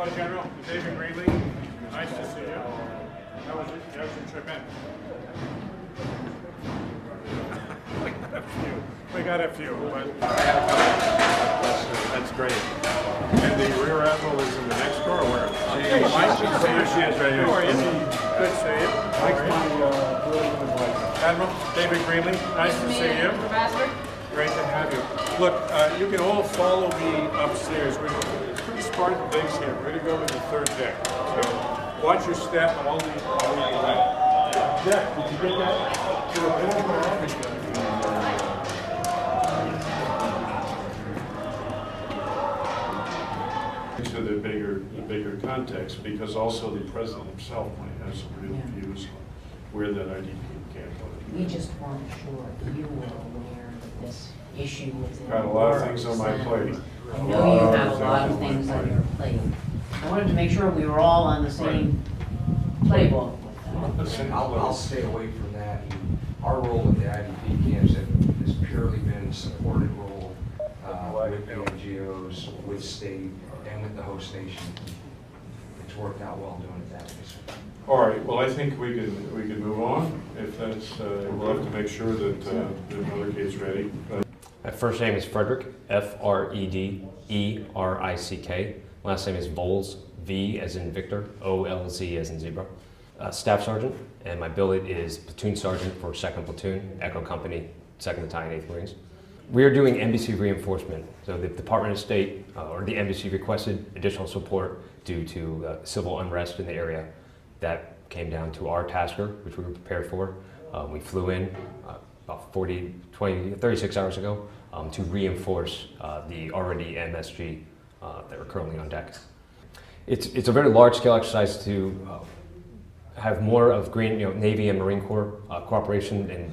Hello, General. David Greeley. Nice to see you. How was your trip in? We got a few, but I had a couple. That's great. And the Rear Admiral is in the next door, or where? Hey, Mike, here she is right here. How are you? Good to see you. Mike's my Admiral David Greeley. Nice to see you. Ambassador. Great to have you. Look, you can all follow me upstairs. We're pretty Spartan base here. We're going to go to the third deck. So watch your step. I'll lead the way. Jack, did you get that? To the bigger context, because also the president himself might have some real views on where that IDP camp was. We just weren't sure if you were aware that this issue was in Got a lot of things on my plate. I know you have a lot of things on your plate. I wanted to make sure we were all on the same playbook with that. I'll stay away from that. Our role at the IDP camps has purely been a supported role with the NGOs, with state, and with the host nation. It's worked out well doing it that way. All right. Well, I think we can move on. If that's, we'll have to make sure that the motorcade's ready. My first name is Frederick, Frederick. Last name is Volz, V as in Victor, OLZ as in zebra. Staff Sergeant, and my billet is Platoon Sergeant for 2nd Platoon, Echo Company, 2nd Battalion, 8th Marines. We are doing embassy reinforcement. So the Department of State, or the embassy requested additional support due to civil unrest in the area. That came down to our tasker, which we were prepared for. We flew in about 36 hours ago to reinforce the already MSG that are currently on deck. It's a very large-scale exercise to have more of Navy and Marine Corps cooperation and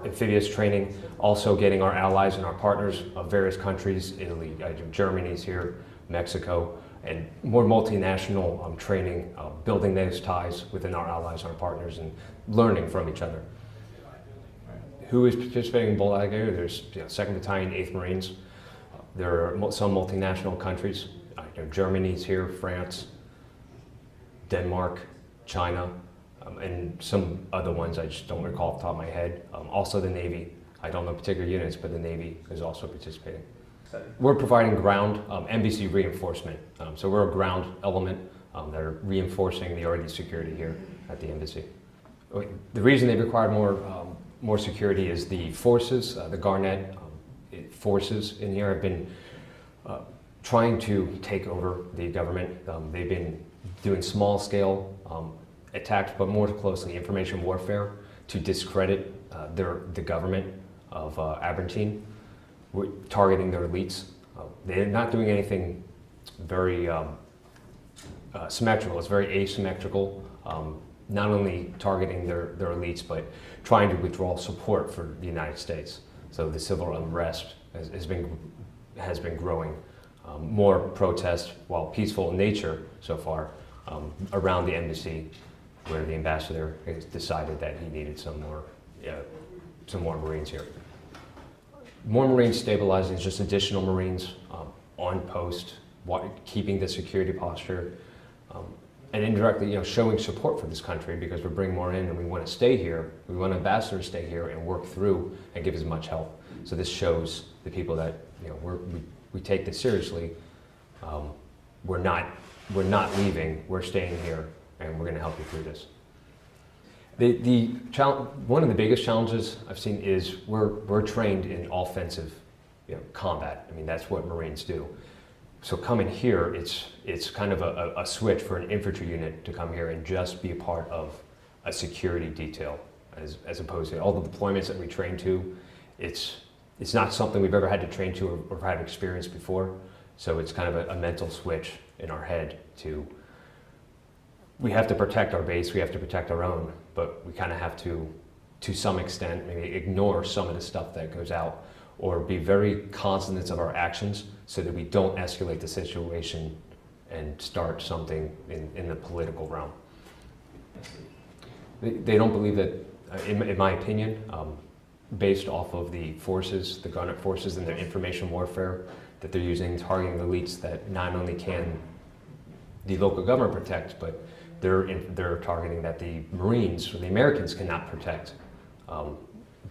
amphibious training, also getting our allies and our partners of various countries, Italy, Germany's here, Mexico, and more multinational training, building those ties within our allies and our partners and learning from each other. Who is participating in Bold Alligator? There's 2nd Battalion, 8th Marines. There are some multinational countries. Germany's here, France, Denmark, China, and some other ones I just don't recall off the top of my head. Also the Navy. I don't know particular units, but the Navy is also participating. We're providing ground embassy reinforcement. So we're a ground element that are reinforcing the already security here at the embassy. The reason they require more security is the forces, the Garnet forces in here have been trying to take over the government. They've been doing small scale attacks, but more closely information warfare to discredit the government of Aberdeen, targeting their elites. They're not doing anything very symmetrical. It's very asymmetrical, not only targeting their elites, but trying to withdraw support for the United States. So the civil unrest has been growing. More protests, while peaceful in nature so far, around the embassy, where the ambassador has decided that he needed some more Marines here. More Marines stabilizing is just additional Marines on post, keeping the security posture, and indirectly, showing support for this country because we're bringing more in and we want to stay here. We want ambassadors to stay here and work through and give as much help. So this shows the people that we take this seriously. We're not leaving. We're staying here, and we're going to help you through this. One of the biggest challenges I've seen is we're trained in offensive combat. I mean, that's what Marines do. So coming here, it's kind of a switch for an infantry unit to come here and just be a part of a security detail, as opposed to all the deployments that we train to. It's not something we've ever had to train to or had experience before. So it's kind of a mental switch in our head to, we have to protect our base, we have to protect our own, but we kind of have to some extent, maybe ignore some of the stuff that goes out, or be very cognizant of our actions so that we don't escalate the situation and start something in the political realm. They don't believe that, in my opinion, based off of the forces, the Garnet forces and their information warfare, that they're using, targeting elites that not only can the local government protect, but they're targeting that the Marines or the Americans cannot protect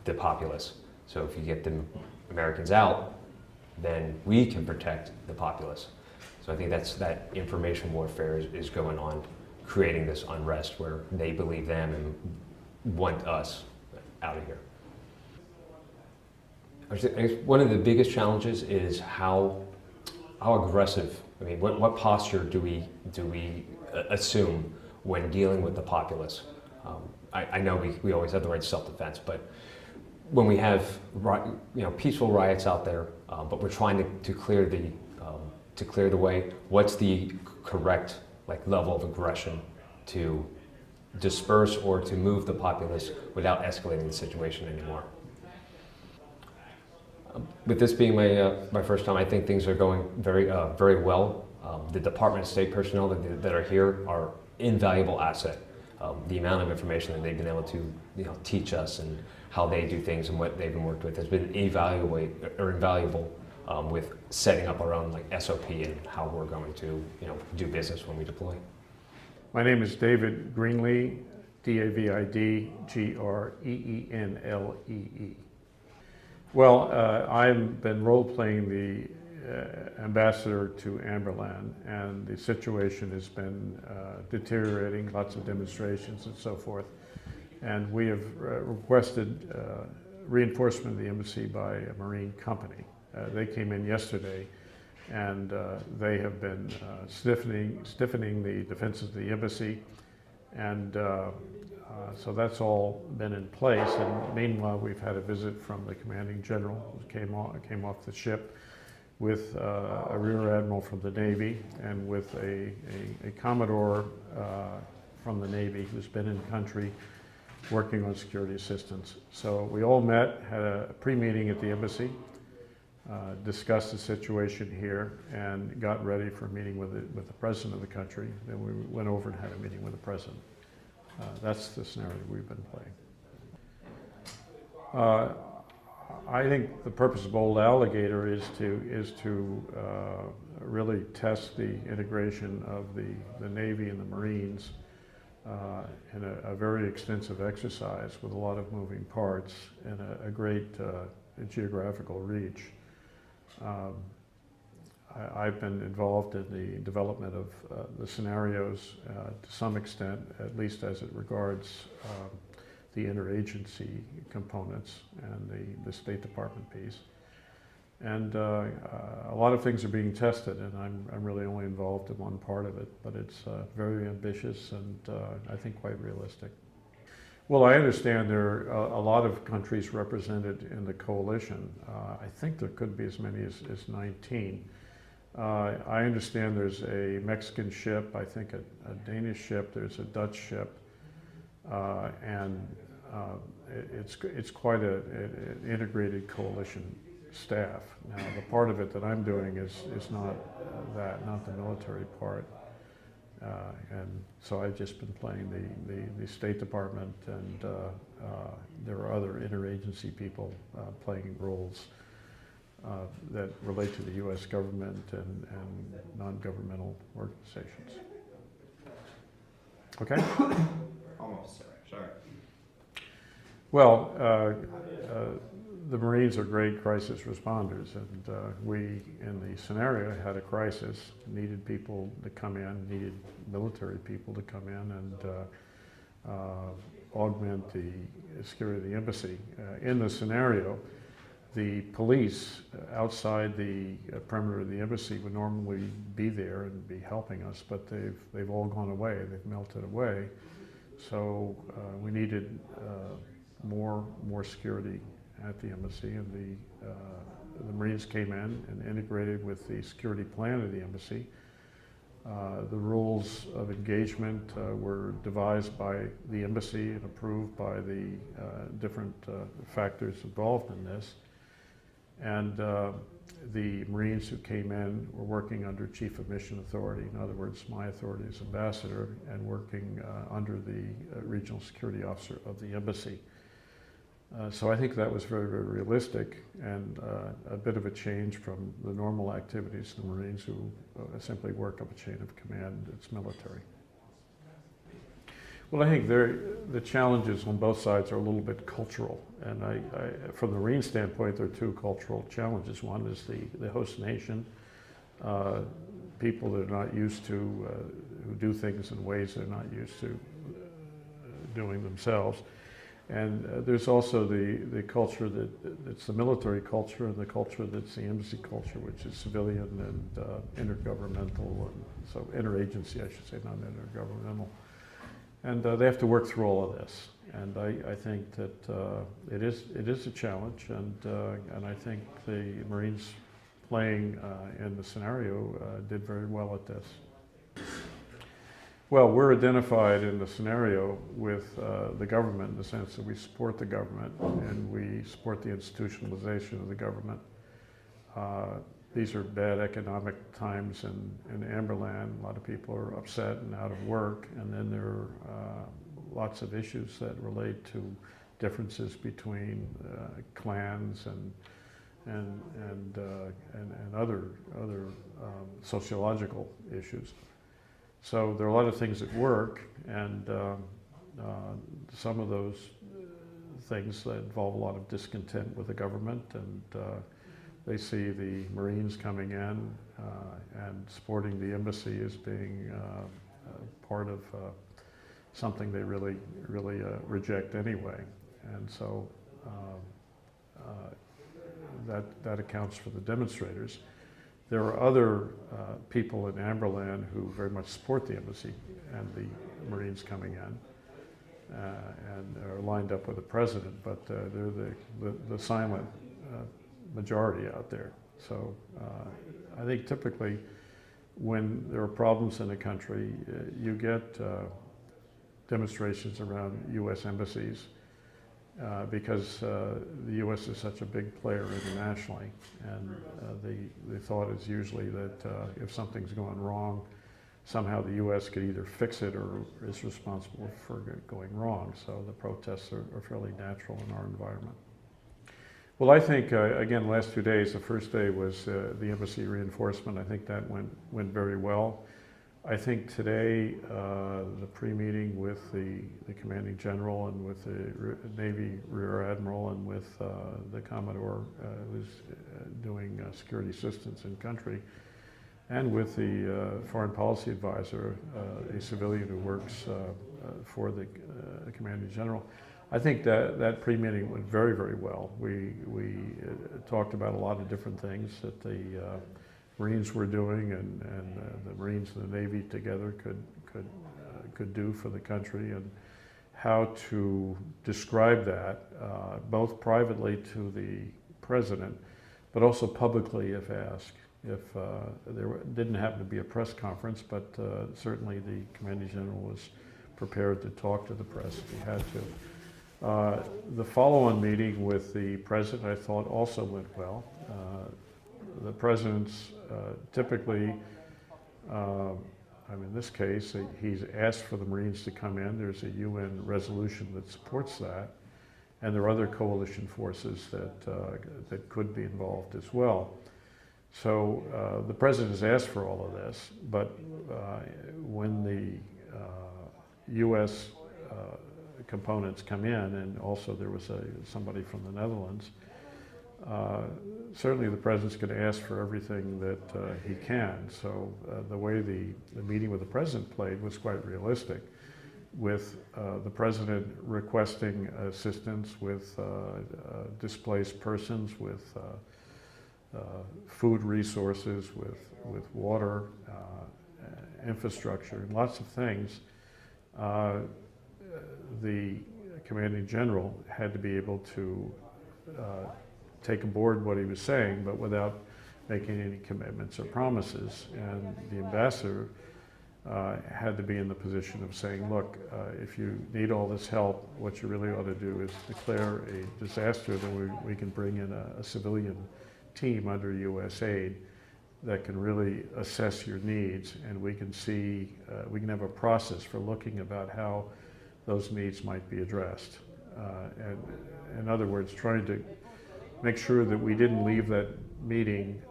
the populace. So if you get the Americans out, then we can protect the populace. So I think that information warfare is going on, creating this unrest where they believe them and want us out of here. I guess one of the biggest challenges is how aggressive. I mean, what posture do we assume when dealing with the populace? I know we always have the right to self-defense, but when we have peaceful riots out there, but we're trying to clear the way, what's the correct level of aggression to disperse or to move the populace without escalating the situation anymore? With this being my first time, I think things are going very well. The Department of State personnel that are here are invaluable asset. The amount of information that they've been able to teach us and how they do things and what they've been worked with has been invaluable with setting up our own SOP and how we're going to do business when we deploy. My name is David Greenlee, D-A-V-I-D Greenlee. Well, I've been role-playing the ambassador to Amberland, and the situation has been deteriorating, lots of demonstrations and so forth. And we have requested reinforcement of the embassy by a Marine company. They came in yesterday, and they have been stiffening the defenses of the embassy, and so that's all been in place. And meanwhile, we've had a visit from the commanding general who came off the ship with a rear admiral from the Navy and with a commodore from the Navy who's been in country working on security assistance. So we all met, had a pre-meeting at the embassy, discussed the situation here, and got ready for a meeting with the president of the country. Then we went over and had a meeting with the president. That's the scenario we've been playing. I think the purpose of Bold Alligator is to really test the integration of the Navy and the Marines in a very extensive exercise with a lot of moving parts and a great geographical reach. I've been involved in the development of the scenarios to some extent, at least as it regards the interagency components and the State Department piece. And a lot of things are being tested, and I'm really only involved in one part of it, but it's very ambitious and I think quite realistic. Well, I understand there are a lot of countries represented in the coalition. I think there could be as many as 19. I understand there's a Mexican ship, I think a Danish ship, there's a Dutch ship, and it's quite an integrated coalition staff. Now, the part of it that I'm doing is not not the military part, and so I've just been playing the State Department, and there are other interagency people playing roles that relate to the U.S. government and non-governmental organizations. Okay? Almost, sorry. Well, the Marines are great crisis responders, and we, in the scenario, had a crisis, needed people to come in, needed military people to come in and augment the security of the embassy. In the scenario, the police outside the perimeter of the embassy would normally be there and be helping us, but they've all gone away. They've melted away. So we needed more security at the embassy, and the Marines came in and integrated with the security plan of the embassy. The rules of engagement were devised by the embassy and approved by the different factors involved in this. And the Marines who came in were working under Chief of Mission Authority, in other words, my authority as ambassador, and working under the Regional Security Officer of the embassy. So I think that was very, very realistic and a bit of a change from the normal activities of the Marines who simply work up a chain of command. It's military. Well, I think the challenges on both sides are a little bit cultural. And from the Marine standpoint, there are two cultural challenges. One is the host nation, people that are not used to, who do things in ways they're not used to doing themselves. And there's also the culture that's the military culture and the culture that's the embassy culture, which is civilian and intergovernmental, and so interagency, I should say, not intergovernmental. And they have to work through all of this. And I think that it is a challenge, and I think the Marines playing in the scenario did very well at this. Well, we're identified in the scenario with the government in the sense that we support the government and we support the institutionalization of the government. These are bad economic times in Amberland. A lot of people are upset and out of work, and then there are lots of issues that relate to differences between clans and other sociological issues. So there are a lot of things at work, and some of those things that involve a lot of discontent with the government, and they see the Marines coming in and supporting the embassy as being part of something they really reject anyway. And so that accounts for the demonstrators. There are other people in Amberland who very much support the embassy and the Marines coming in and are lined up with the president, but they're the silent majority out there. So I think typically when there are problems in a country, you get demonstrations around U.S. embassies because the U.S. is such a big player internationally, and the thought is usually that if something's going wrong, somehow the U.S. could either fix it or is responsible for it going wrong. So the protests are fairly natural in our environment. Well, I think, again, last 2 days, the first day was the embassy reinforcement. I think that went very well. I think today, the pre-meeting with the commanding general and with the Navy Rear Admiral and with the Commodore who's doing security assistance in country, and with the foreign policy advisor, a civilian who works for the commanding general. I think that pre-meeting went very, very well. We talked about a lot of different things that the Marines were doing and the Marines and the Navy together could do for the country, and how to describe that both privately to the president, but also publicly if asked. If there didn't happen to be a press conference, but certainly the commanding general was prepared to talk to the press if he had to. The follow-on meeting with the president, I thought, also went well. The president's typically, in this case, he's asked for the Marines to come in. There's a UN resolution that supports that, and there are other coalition forces that could be involved as well. So the president has asked for all of this, but when the U.S. components come in, and also there was somebody from the Netherlands, certainly the president's going to ask for everything that he can. So the way the meeting with the president played was quite realistic, with the president requesting assistance with displaced persons, with food resources, with water, infrastructure, and lots of things. The commanding general had to be able to take aboard what he was saying, but without making any commitments or promises. And the ambassador had to be in the position of saying, look, if you need all this help, what you really ought to do is declare a disaster, then we can bring in a civilian team under U.S. aid that can really assess your needs, and we can see, we can have a process for looking about how those needs might be addressed. And in other words, trying to make sure that we didn't leave that meeting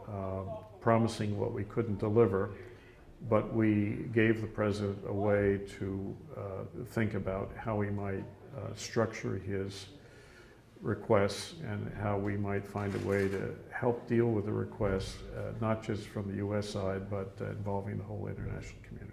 promising what we couldn't deliver, but we gave the president a way to think about how he might structure his requests and how we might find a way to help deal with the requests, not just from the U.S. side, but involving the whole international community.